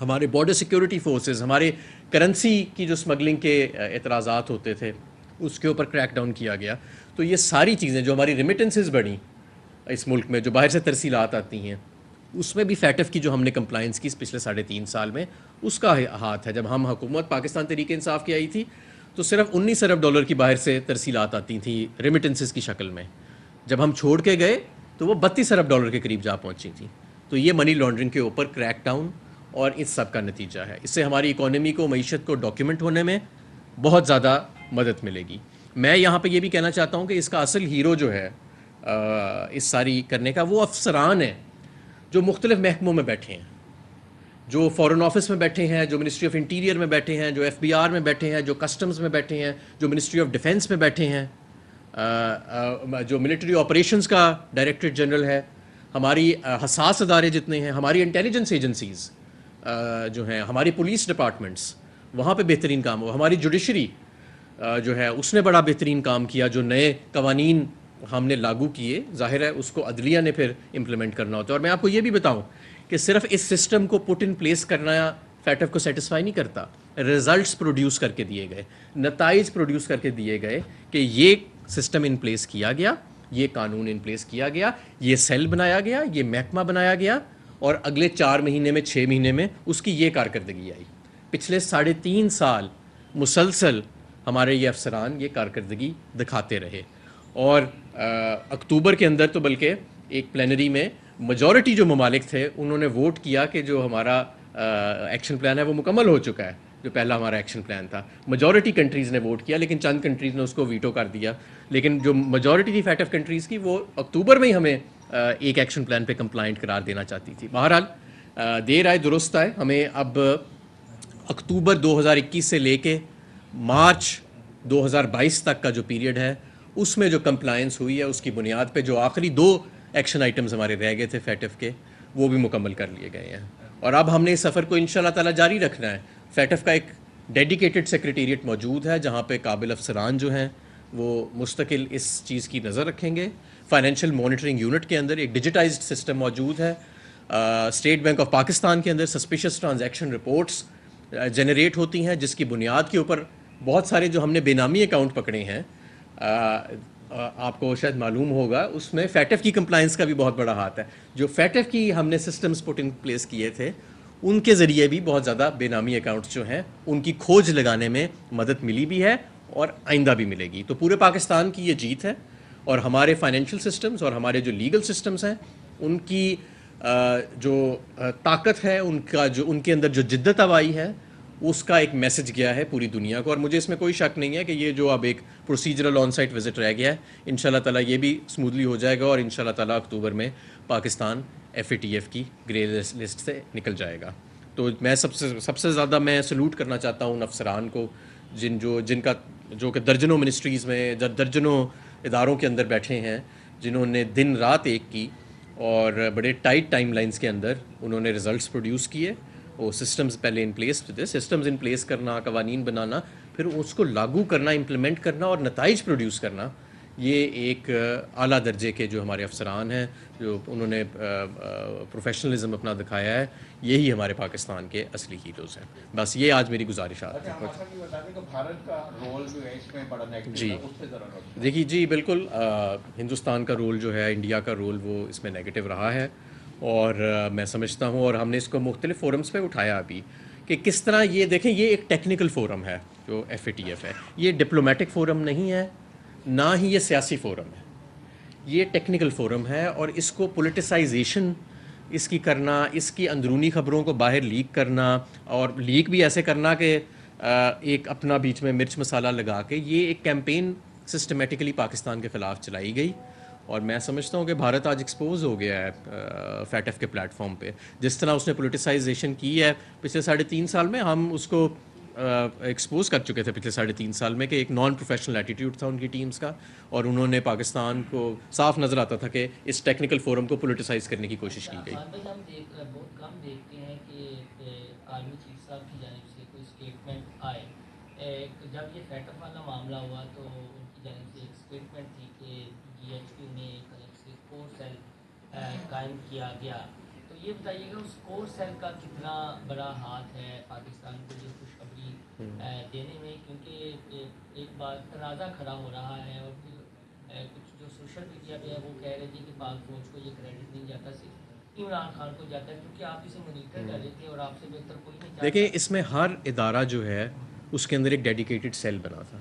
ہمارے border security forces, ہمارے currency کی جو اسمگلنگ کے اعتراضات ہوتے تھے اس کے اوپر کریک ڈاؤن کیا گیا. تو یہ ساری چیزیں جو ہماری ریمیٹنسز بڑھیں اس ملک میں، جو باہر سے ترسیلات آتی ہیں، اس میں بھی فیٹف کی جو ہم نے کمپلائنس کی اس پچھلے 3.5 سال میں، اس کا ہاتھ ہے. جب ہم حکومت پاکستان تحریک انصاف کی آئی تھی تو صرف 19 ارب ڈالر کی باہر سے ترسیلات آتی تھیں ریمیٹنسز کی شکل میں. جب ہم چھوڑ کے گئے تو وہ 32 ارب ڈالر کے قریب جا پہنچی تھیں. تو یہ منی لانڈرنگ کے اوپر کریک ڈاؤن اور اس سب کا نتیجہ ہے. اس سے ہماری اکانومی کو، معیشت کو ڈاکیومنٹ ہونے میں بہت زیادہ مدد ملے گی. میں یہاں پہ یہ بھی کہنا چاہتا ہوں کہ اس کا اصل ہیرو جو ہے اس ساری کرنے کا، وہ افسران ہیں جو مختلف محکموں میں بیٹھے ہیں، جو فورن آفس میں بیٹھے ہیں، جو منسٹری آف انٹیریئر میں بیٹھے ہیں، جو ایف بی آر میں بیٹھے ہیں، جو کسٹمز میں بیٹھے ہیں، جو منسٹری آف ڈیفینس میں بیٹھے ہیں، جو ملٹری آپریشنز کا ڈائریکٹریٹ جنرل ہے، ہماری حساس ادارے جتنے ہیں، ہماری انٹیلیجنس ایجنسیز جو ہیں، ہماری پولیس ڈپارٹمنٹس، وہاں پہ بہترین کام ہوا. ہماری جوڈیشری جو ہے اس نے بڑا بہترین کام کیا. جو نئے قوانین ہم نے لاگو کیے، ظاہر ہے اس کو عدلیہ نے پھر امپلیمنٹ کرنا ہوتا ہے. اور میں آپ کو یہ بھی بتاؤں کہ صرف اس سسٹم کو پٹ ان پلیس کرنا فیٹف کو سیٹسفائی نہیں کرتا. ریزلٹس پروڈیوس کر کے دیے گئے، نتائج پروڈیوس کر کے دیے گئے کہ یہ سسٹم ان پلیس کیا گیا، یہ قانون ان پلیس کیا گیا، یہ سیل بنایا گیا، یہ محکمہ بنایا گیا، اور اگلے 4 مہینے میں 6 مہینے میں اس کی یہ کارکردگی آئی. پچھلے 3.5 سال مسلسل ہمارے یہ افسران یہ کارکردگی دکھاتے رہے. اور اکتوبر کے اندر تو بلکہ ایک پلینری میں میجورٹی جو ممالک تھے انہوں نے ووٹ کیا کہ جو ہمارا ایکشن پلان ہے وہ مکمل ہو چکا ہے. جو پہلا ہمارا ایکشن پلان تھا، میجورٹی کنٹریز نے ووٹ کیا، لیکن چند کنٹریز نے اس کو ویٹو کر دیا. لیکن جو میجورٹی تھی فیٹف کنٹریز کی، وہ اکتوبر میں ہی ہمیں ایک ایکشن پلان پہ کمپلائنٹ قرار دینا چاہتی تھی. بہرحال دیر آئے درست آئے. ہمیں اب اکتوبر 2021 سے لے کے مارچ 2022 تک کا جو پیریڈ ہے، اس میں جو کمپلائنس ہوئی ہے اس کی بنیاد پہ جو آخری 2 ایکشن آئٹمز ہمارے رہ گئے تھے فیٹف کے، وہ بھی مکمل کر لیے گئے ہیں. اور اب ہم نے اس سفر کو انشاءاللہ تعالی جاری رکھنا ہے. فیٹف کا ایک ڈیڈیکیٹڈ سیکریٹریٹ موجود ہے جہاں پہ قابل افسران جو ہیں وہ مستقل اس چیز کی نظر رکھیں گے. فائنینشیل مانیٹرنگ یونٹ کے اندر ایک ڈیجیٹائزڈ سسٹم موجود ہے. اسٹیٹ بینک آف پاکستان کے اندر سسپیشس ٹرانزیکشن رپورٹس جنریٹ ہوتی ہیں، جس کی بنیاد کے اوپر بہت سارے جو ہم نے بے نامی اکاؤنٹ پکڑے ہیں، آپ کو شاید معلوم ہوگا، اس میں فیٹف کی کمپلائنس کا بھی بہت بڑا ہاتھ ہے. جو فیٹف کی ہم نے سسٹمز پٹ ان پلیس کیے تھے، ان کے ذریعے بھی بہت زیادہ بے نامی اکاؤنٹس جو ہیں ان کی کھوج لگانے میں مدد ملی بھی ہے اور آئندہ بھی ملے گی. تو پورے پاکستان کی یہ جیت ہے، اور ہمارے فائنینشیل سسٹمز اور ہمارے جو لیگل سسٹمز ہیں ان کی جو طاقت ہے، ان کے اندر جو جدت آئی ہے، اس کا ایک میسج گیا ہے پوری دنیا کو. اور مجھے اس میں کوئی شک نہیں ہے کہ یہ جو اب ایک پروسیجرل آن سائٹ وزٹ رہ گیا ہے، انشاءاللہ تعالیٰ یہ بھی سموتھلی ہو جائے گا، اور انشاءاللہ تعالیٰ اکتوبر میں پاکستان FATF کی گرے لسٹ سے نکل جائے گا. تو میں سب سے زیادہ میں سلوٹ کرنا چاہتا ہوں ان افسران کو جن کا جو کہ درجنوں منسٹریز میں، درجنوں اداروں کے اندر بیٹھے ہیں، جنہوں نے دن رات ایک کی اور بڑے ٹائٹ ٹائم لائنز کے اندر انہوں نے ریزلٹس پروڈیوس کیے. وہ سسٹمز پہلے ان پلیس تھے، سسٹمز ان پلیس کرنا، قوانین بنانا، پھر اس کو لاگو کرنا، امپلیمنٹ کرنا اور نتائج پروڈیوس کرنا، یہ ایک اعلیٰ درجے کے جو ہمارے افسران ہیں، جو انہوں نے پروفیشنلزم اپنا دکھایا ہے، یہی ہمارے پاکستان کے اصلی ہیروز ہیں. بس یہ آج میری گزارشات ہیں. جی دیکھیے، جی بالکل، ہندوستان کا رول جو ہے، انڈیا کا رول، وہ اس میں نیگیٹو رہا ہے. اور میں سمجھتا ہوں، اور ہم نے اس کو مختلف فورمز پہ اٹھایا ابھی، کہ کس طرح یہ دیکھیں، یہ ایک ٹیکنیکل فورم ہے جو FATF ہے. یہ ڈپلومیٹک فورم نہیں ہے، نہ ہی یہ سیاسی فورم ہے. یہ ٹیکنیکل فورم ہے، اور اس کو پولیٹیسائزیشن اس کی کرنا، اس کی اندرونی خبروں کو باہر لیک کرنا، اور لیک بھی ایسے کرنا کہ ایک اپنا بیچ میں مرچ مسالہ لگا کے، یہ ایک کیمپین سسٹمیٹکلی پاکستان کے خلاف چلائی گئی. اور میں سمجھتا ہوں کہ بھارت آج ایکسپوز ہو گیا ہے فیٹف کے پلیٹ فارم پہ. جس طرح اس نے پولیٹیسائزیشن کی ہے پچھلے 3.5 سال میں، ہم اس کو ایکسپوز کر چکے تھے پچھلے 3.5 سال میں، کہ ایک نان پروفیشنل ایٹیٹیوڈ تھا ان کی ٹیمز کا، اور انہوں نے پاکستان کو صاف نظر آتا تھا کہ اس ٹیکنیکل فورم کو پولیٹیسائز کرنے کی کوشش کی گئی. ہم بہت کم دیکھتے ہیں کہ آرمی چیف صاحب کی جانب سے کوئی اسٹیٹمنٹ آئے. جب یہ فیٹف والا معاملہ ہوا تو ان کی جانب سے ایک اسٹیٹمنٹ تھی کہ GHQ میں ایک الگ سے کور سیل قائم کیا گیا. تو یہ بتائیے گا اس کور سیل کا کتنا بڑا ہاتھ ہے پاکستان کو یہ خوشخبری دینے میں، کیونکہ ایک بات تنازع کھڑا ہو رہا ہے اور پھر کچھ جو سوشل میڈیا پہ ہے وہ کہہ رہے تھے کہ پاک فوج کو یہ کریڈٹ نہیں جاتا، صرف عمران خان کو جاتا ہے، کیونکہ آپ اسے مانیٹر کر رہے تھے اور آپ سے بہتر کوئی نہیں جانتا۔ دیکھیں اس میں ہر ادارہ جو ہے اس کے اندر ایک ڈیڈیکیٹڈ سیل بنا تھا،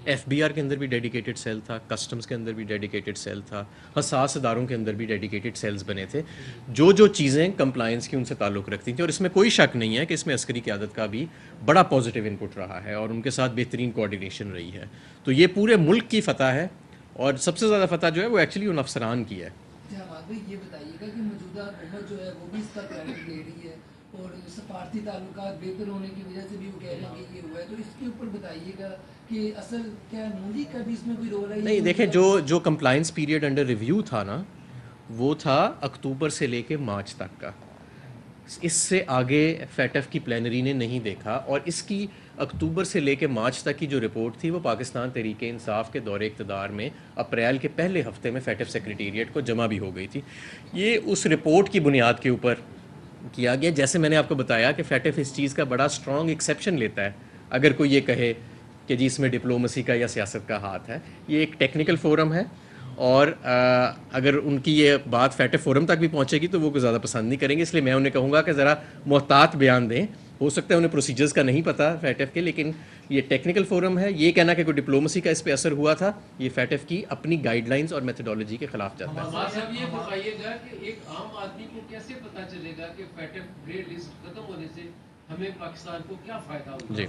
ایف بی آر کے اندر بھی ڈیڈیکیٹڈ سیل تھا، کسٹمز کے اندر بھی ڈیڈیکیٹڈ سیل تھا، حساس اداروں کے اندر بھی ڈیڈیکیٹڈ سیلز بنے تھے جو چیزیں کمپلائنس کی ان سے تعلق رکھتی تھیں، اور اس میں کوئی شک نہیں ہے کہ اس میں عسکری قیادت کا بھی بڑا پازیٹیو انپٹ رہا ہے اور ان کے ساتھ بہترین کوآرڈینیشن رہی ہے۔ تو یہ پورے ملک کی فتح ہے، اور سب سے زیادہ فتح جو ہے وہ ایکچولی ان افسران کی ہے۔ یہ بتائیے گا کہ موجودہ حکومت جو ہے وہ بھی اس کا کریڈٹ لے رہی ہے اور سفارتی تعلقات بہتر ہونے کی وجہ سے بھی وہ کہہ رہے ہیں کہ یہ ہوا ہے، تو اس کے اوپر بتائیے گا کہ اصل کیا مودی کا بھی اس میں کوئی رول ہے؟ نہیں دیکھیں، جو کمپلائنس پیریڈ انڈر ریویو تھا نا، وہ تھا اکتوبر سے لے کے مارچ تک کا، اس سے آگے فیٹ ایف کی پلینری نے نہیں دیکھا، اور اس کی اکتوبر سے لے کے مارچ تک کی جو رپورٹ تھی وہ پاکستان تحریک انصاف کے دور اقتدار میں اپریل کے پہلے ہفتے میں فیٹ ایف سیکریٹریٹ کو جمع بھی ہو گئی تھی۔ یہ اس رپورٹ کی بنیاد کے اوپر کیا گیا، جیسے میں نے آپ کو بتایا کہ فیٹ ایف اس چیز کا بڑا اسٹرانگ ایکسیپشن لیتا ہے اگر کوئی یہ کہے کہ جی اس میں ڈپلومسی کا یا سیاست کا ہاتھ ہے۔ یہ ایک ٹیکنیکل فورم ہے، اور اگر ان کی یہ بات فیٹ ایف فورم تک بھی پہنچے گی تو وہ کوئی زیادہ پسند نہیں کریں گے، اس لیے میں انہیں کہوں گا کہ ذرا محتاط بیان دیں۔ ہو سکتا ہے انہیں پروسیجرز کا نہیں پتہ فیٹ ایف کے، لیکن یہ ٹیکنیکل فورم ہے، یہ کہنا کہ کوئی ڈپلومسی کا اس پہ اثر ہوا تھا، یہ فیٹ ایف کی اپنی گائیڈ لائنز اور میتھڈالوجی کے خلاف جاتا ہے۔ صاحب یہ بتائیے گا کہ ایک عام آدمی کو کیسے پتہ چلے گا کہ فیٹ ایف گرے لسٹ ختم ہونے سے ہمیں پاکستان کو کیا فائدہ ہوگا؟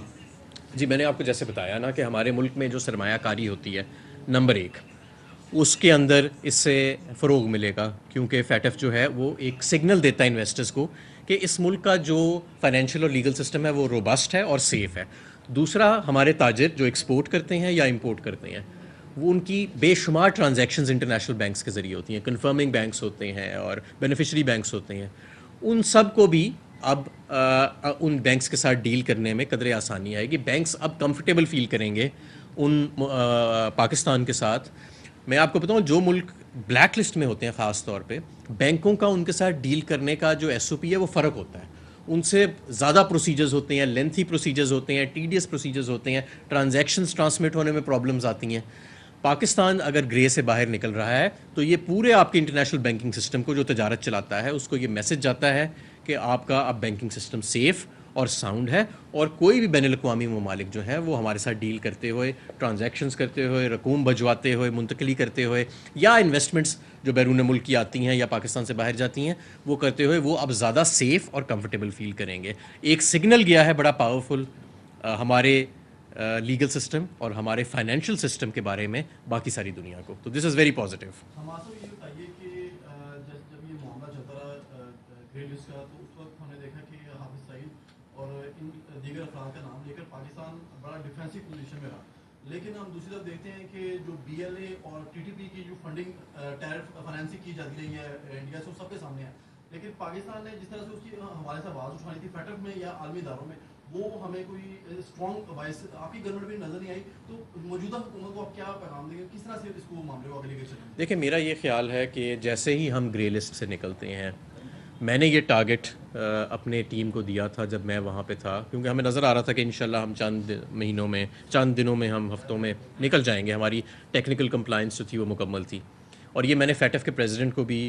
جی میں نے آپ کو جیسے بتایا نا کہ ہمارے ملک میں جو سرمایہ کاری ہوتی ہے نمبر 1، اس کے اندر اس سے فروغ ملے گا، کیونکہ فیٹ ایف جو ہے وہ ایک سگنل دیتا ہے انویسٹرز کو کہ اس ملک کا جو فائنینشیل اور لیگل سسٹم ہے وہ روبسٹ ہے اور سیف ہے۔ دوسرا، ہمارے تاجر جو ایکسپورٹ کرتے ہیں یا امپورٹ کرتے ہیں وہ ان کی بے شمار ٹرانزیکشنز انٹرنیشنل بینکس کے ذریعے ہوتی ہیں، کنفرمنگ بینکس ہوتے ہیں اور بینیفیشری بینکس ہوتے ہیں، ان سب کو بھی اب ان بینکس کے ساتھ ڈیل کرنے میں قدرے آسانی آئے گی۔ بینکس اب کمفرٹیبل فیل کریں گے ان پاکستان کے ساتھ۔ میں آپ کو بتاؤں، جو ملک بلیک لسٹ میں ہوتے ہیں خاص طور پہ، بینکوں کا ان کے ساتھ ڈیل کرنے کا جو ایس او پی ہے وہ فرق ہوتا ہے، ان سے زیادہ پروسیجرز ہوتے ہیں، لینتھی پروسیجرز ہوتے ہیں، ٹیڈیس پروسیجرز ہوتے ہیں، ٹرانزیکشنز ٹرانسمٹ ہونے میں پرابلمز آتی ہیں۔ پاکستان اگر گرے سے باہر نکل رہا ہے تو یہ پورے آپ کے انٹرنیشنل بینکنگ سسٹم کو جو تجارت چلاتا ہے اس کو یہ میسج جاتا ہے کہ آپ کا اب بینکنگ سسٹم سیف اور ساؤنڈ ہے، اور کوئی بھی بین الاقوامی ممالک جو ہیں وہ ہمارے ساتھ ڈیل کرتے ہوئے، ٹرانزیکشنز کرتے ہوئے، رقوم بھجواتے ہوئے، منتقلی کرتے ہوئے، یا انویسٹمنٹس جو بیرون ملک کی آتی ہیں یا پاکستان سے باہر جاتی ہیں وہ کرتے ہوئے، وہ اب زیادہ سیف اور کمفرٹیبل فیل کریں گے۔ ایک سگنل گیا ہے بڑا پاورفل ہمارے لیگل سسٹم اور ہمارے فائنینشیل سسٹم کے بارے میں باقی ساری دنیا کو، تو دس از ویری پازیٹیو۔ ہمارے کو یہ بتائیے کہ جب یہ معاملہ چلتا رہا گرے لسٹ کا، تو اس وقت ہم نے دیکھا کہ حافظ سعید اور ان دیگر افراد کا نام لے کر پاکستان بڑا ڈیفینسو پوزیشن میں رہا، لیکن ہم دوسری طرف دیکھتے ہیں کہ جو بی ایل اے اور ٹی ٹی پی کی جو فنڈنگ ٹیرف فائنینسنگ کی جاتی رہی ہے انڈیا سے، وہ سب کے سامنے ہے، لیکن پاکستان نے جس طرح سے اس کی ہمارے سے آواز اٹھانی تھی فیٹ ایف میں یا عالمی اداروں میں، وہ ہمیں کوئی اسٹرانگ وائس آپ کی گورنمنٹ میں نظر نہیں آئی، تو موجودہ حکومت کو آپ کیا پیغام دیں گے، کس طرح سے اس کو معاملے کو آگے لے کر چلیں؟ دیکھیں، میرا یہ خیال ہے کہ جیسے ہی ہم گرے لسٹ سے نکلتے ہیں، میں نے یہ ٹارگٹ اپنے ٹیم کو دیا تھا جب میں وہاں پہ تھا، کیونکہ ہمیں نظر آ رہا تھا کہ انشاءاللہ ہم چند مہینوں میں، چند دنوں میں، ہم ہفتوں میں نکل جائیں گے، ہماری ٹیکنیکل کمپلائنس جو تھی وہ مکمل تھی، اور یہ میں نے فیٹ ایف کے پریزیڈنٹ کو بھی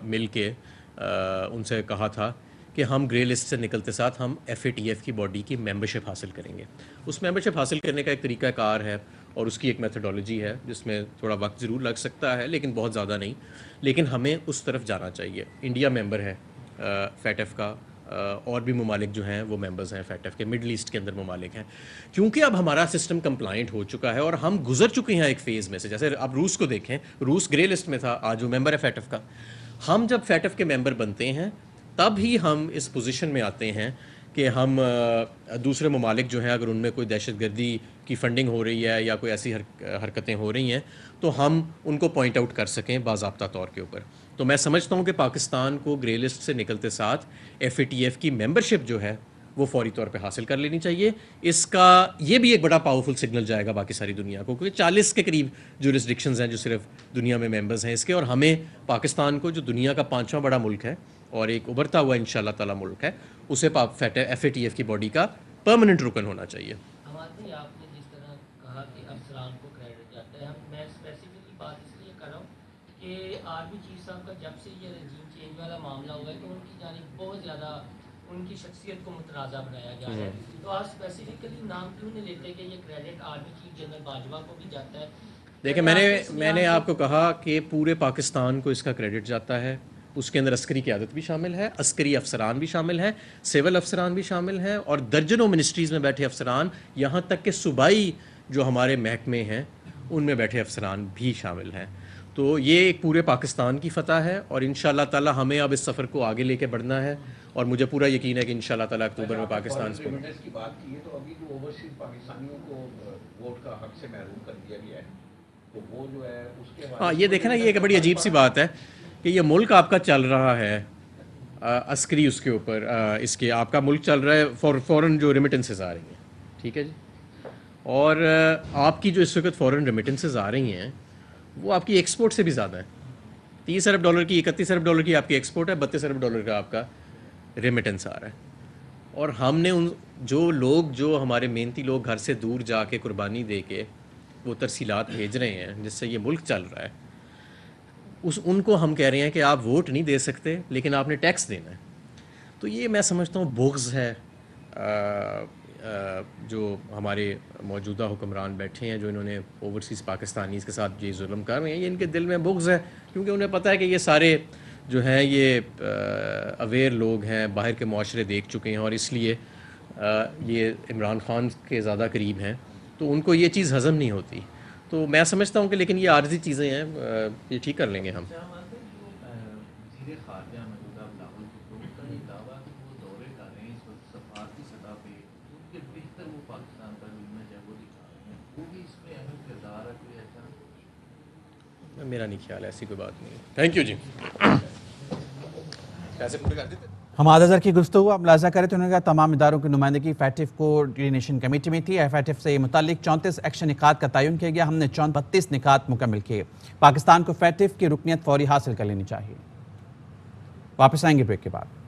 مل کے ان سے کہا تھا کہ ہم گرے لسٹ سے نکلتے ساتھ ہم ایف اے ٹی ایف کی باڈی کی ممبرشپ حاصل کریں گے۔ اس ممبرشپ حاصل کرنے کا ایک طریقہ کار ہے اور اس کی ایک میتھڈالوجی ہے جس میں تھوڑا وقت ضرور لگ سکتا ہے لیکن بہت زیادہ نہیں، لیکن ہمیں اس طرف جانا چاہیے۔ انڈیا ممبر ہے فیٹ ایف کا، اور بھی ممالک جو ہیں وہ ممبرز ہیں فیٹ ایف کے، مڈل ایسٹ کے اندر ممالک ہیں، کیونکہ اب ہمارا سسٹم کمپلائنٹ ہو چکا ہے اور ہم گزر چکے ہیں ایک فیز میں سے۔ جیسے اب روس کو دیکھیں، روس گرے لسٹ میں تھا، آج وہ ممبر ہے فیٹ ایف کا۔ ہم جب فیٹ ایف کے ممبر بنتے ہیں تب ہی ہم اس پوزیشن میں آتے ہیں کہ ہم دوسرے ممالک جو ہیں اگر ان میں کوئی دہشت گردی کی فنڈنگ ہو رہی ہے یا کوئی ایسی حرکتیں ہو رہی ہیں تو ہم ان کو پوائنٹ آؤٹ کر سکیں باضابطہ طور کے اوپر۔ تو میں سمجھتا ہوں کہ پاکستان کو گرے لسٹ سے نکلتے ساتھ ایف اے ٹی ایف کی ممبرشپ جو ہے وہ فوری طور پہ حاصل کر لینی چاہیے۔ اس کا یہ بھی ایک بڑا پاورفل سگنل جائے گا باقی ساری دنیا کو، کیونکہ 40 کے قریب جورسڈکشنز ہیں جو صرف دنیا میں ممبرز ہیں اس کے، اور ہمیں پاکستان کو جو دنیا کا 5واں بڑا ملک ہے اور ایک ابھرتا ہوا انشاءاللہ تعالی ملک ہے, اسے FATF کی باڈی کا پرماننٹ رکن ہونا چاہیے. ہمارے آپ نے جس طرح کہا کہ افسران کو کریڈٹ جاتا ہے, میں اسپیسیفکلی بات اس لیے کر رہا ہوں کہ آرمی چیف صاحب کا جب سے یہ رجیم چینج والا معاملہ ہوا ہے تو ان کی جانب بہت زیادہ ان کی شخصیت کو متنازع بنایا جا رہا ہے. تو آپ اسپیسیفکلی نام کیوں نہیں لیتے کہ یہ credit army chief general Bajwa کو بھی جاتا ہے؟ دیکھیں, میں نے آپ کو کہا کہ پورے پاکستان کو اس کا کریڈٹ جاتا ہے. اس کے اندر عسکری قیادت بھی شامل ہے, عسکری افسران بھی شامل ہیں, سول افسران بھی شامل ہیں, اور درجنوں منسٹریز میں بیٹھے افسران, یہاں تک کہ صوبائی جو ہمارے محکمے ہیں ان میں بیٹھے افسران بھی شامل ہیں. تو یہ ایک پورے پاکستان کی فتح ہے, اور انشاءاللہ تعالی ہمیں اب اس سفر کو آگے لے کے بڑھنا ہے, اور مجھے پورا یقین ہے کہ انشاءاللہ تعالی اکتوبر میں پاکستان سے کی بات کی ہے تو ابھی جو اوورسیز پاکستانیوں کو ووٹ کا حق سے محروم کر دیا گیا ہے, تو وہ جو ہے اس کے ہاں یہ دیکھیں نا, یہ ایک بڑی عجیب سی بات ہے کہ یہ ملک آپ کا چل رہا ہے عسکری اس کے اوپر, اس کے آپ کا ملک چل رہا ہے فورن جو ریمیٹنسز آ رہی ہیں, ٹھیک ہے جی, اور آپ کی جو اس وقت فورن ریمیٹنسز آ رہی ہیں وہ آپ کی ایکسپورٹ سے بھی زیادہ ہیں. 30 ارب ڈالر کی, 31 ارب ڈالر کی آپ کی ایکسپورٹ ہے, 32 ارب ڈالر کا آپ کا ریمیٹنس آ رہا ہے. اور ہم نے ان جو ہمارے محنتی لوگ گھر سے دور جا کے قربانی دے کے وہ ترسیلات بھیج رہے ہیں جس سے یہ ملک چل رہا ہے, ان کو ہم کہہ رہے ہیں کہ آپ ووٹ نہیں دے سکتے لیکن آپ نے ٹیکس دینا ہے. تو یہ میں سمجھتا ہوں بغض ہے جو ہمارے موجودہ حکمران بیٹھے ہیں, جو انہوں نے اوورسیز پاکستانیز کے ساتھ یہ ظلم کر رہے ہیں, یہ ان کے دل میں بغض ہے, کیونکہ انہیں پتہ ہے کہ یہ سارے جو ہیں یہ اویئر لوگ ہیں, باہر کے معاشرے دیکھ چکے ہیں, اور اس لیے یہ عمران خان کے زیادہ قریب ہیں, تو ان کو یہ چیز ہضم نہیں ہوتی. تو میں سمجھتا ہوں کہ لیکن یہ عارضی چیزیں ہیں, یہ ٹھیک کر لیں گے ہم. میرا نہیں خیال ہے, ایسی کوئی بات نہیں. تھینک یو جی. پیسے پورے کر دیتے. حماد اظہر کی گفتگو آپ ملاحظہ کریں تو انہوں نے کہا تمام اداروں کی نمائندگی FATF کوآرڈینیشن کمیٹی میں تھی. FATF سے یہ متعلق 34 ایکشن نکات کا تعین کیا گیا. ہم نے 32 نکات مکمل کیے. پاکستان کو FATF کی رکنیت فوری حاصل کر لینی چاہیے. واپس آئیں گے بریک کے بعد.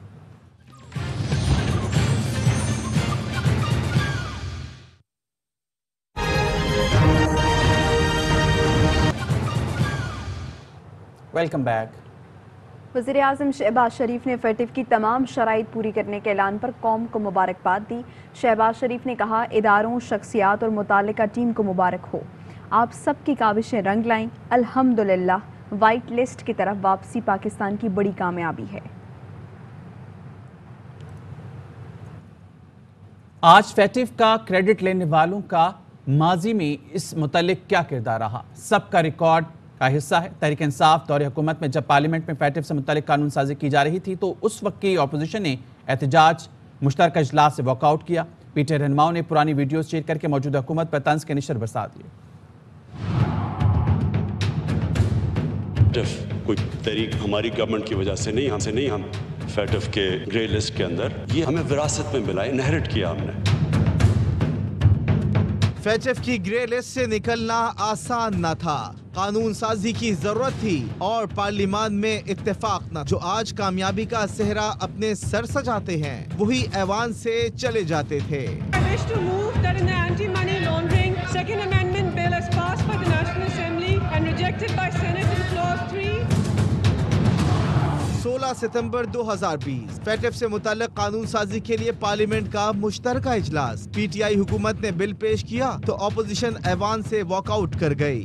Welcome back. وزیر اعظم شہباز شریف نے FATF کی تمام شرائط پوری کرنے کے اعلان پر قوم کو مبارکباد دی. شہباز شریف نے کہا اداروں, شخصیات اور متعلقہ ٹیم کو مبارک ہو, آپ سب کی کاوشیں رنگ لائیں. الحمدللہ وائٹ لسٹ کی طرف واپسی پاکستان کی بڑی کامیابی ہے. آج FATF کا کریڈٹ لینے والوں کا ماضی میں اس متعلق کیا کردار رہا, سب کا ریکارڈ کا حصہ ہے. تحریک انصاف دور حکومت میں جب پارلیمنٹ میں FATF سے متعلق قانون سازی کی جا رہی تھی تو اس وقت کی اپوزیشن نے احتجاج مشترکہ اجلاس سے واک آؤٹ کیا. PTI رہنماؤں نے پرانی ویڈیوز شیئر کر کے موجودہ حکومت پر طنز کے نشر برسا دیے. کوئی تحریک ہماری گورنمنٹ کی وجہ سے نہیں, ہم FATF کے گرے لسٹ کے اندر, یہ ہمیں وراثت میں ملا, انہیرٹ کیا ہم نے. FATF کی گرے لسٹ سے نکلنا آسان نہ تھا, قانون سازی کی ضرورت تھی اور پارلیمان میں اتفاق نہ. جو آج کامیابی کا صحرا اپنے سر سجاتے ہیں وہی ایوان سے چلے جاتے تھے. 16 ستمبر 2020 FATF سے متعلق قانون سازی کے لیے پارلیمنٹ کا مشترکہ اجلاس. PTI حکومت نے بل پیش کیا تو اپوزیشن ایوان سے واک آؤٹ کر گئی.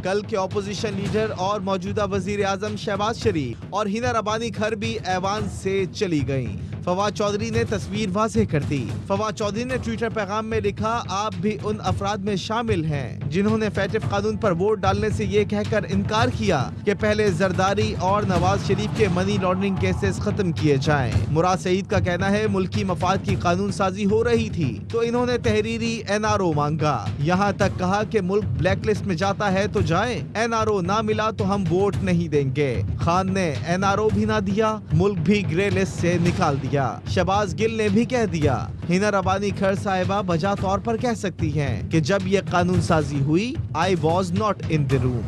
کل کے اپوزیشن لیڈر اور موجودہ وزیر اعظم شہباز شریف اور ہینا ربانی گھر بھی ایوان سے چلی گئیں. فواد چودھری نے تصویر واضح کر دی. فواد چودھری نے ٹویٹر پیغام میں لکھا, آپ بھی ان افراد میں شامل ہیں جنہوں نے FATF قانون پر ووٹ ڈالنے سے یہ کہہ کر انکار کیا کہ پہلے زرداری اور نواز شریف کے منی لانڈرنگ کیسز ختم کیے جائیں. مراد سعید کا کہنا ہے ملکی مفاد کی قانون سازی ہو رہی تھی تو انہوں نے تحریری NRO مانگا. یہاں تک کہا کہ ملک بلیک لسٹ میں جاتا ہے تو جائیں, NRO نہ ملا تو ہم ووٹ نہیں دیں گے. خان نے NRO بھی نہ دیا, ملک بھی گرے لسٹ سے نکال دیا. دیا। شہباز گل نے بھی کہہ دیا۔ ہینا ربانی کھر صاحبہ بجا طور پر کہہ سکتی ہیں کہ جب یہ قانون سازی ہوئی I was not in the room.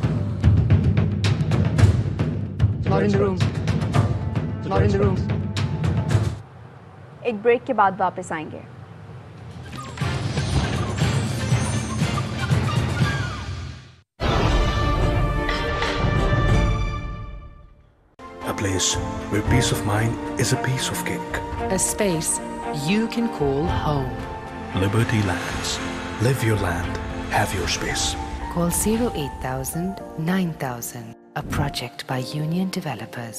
Not in the room. Not in the room. ایک بریک کے بعد واپس آئیں گے۔ A place where peace of mind is a piece of cake. A space you can call home. Liberty Lands. Live your land. Have your space. Call 08000 9000. A project by Union Developers.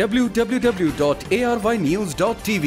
www.arYnews.tv।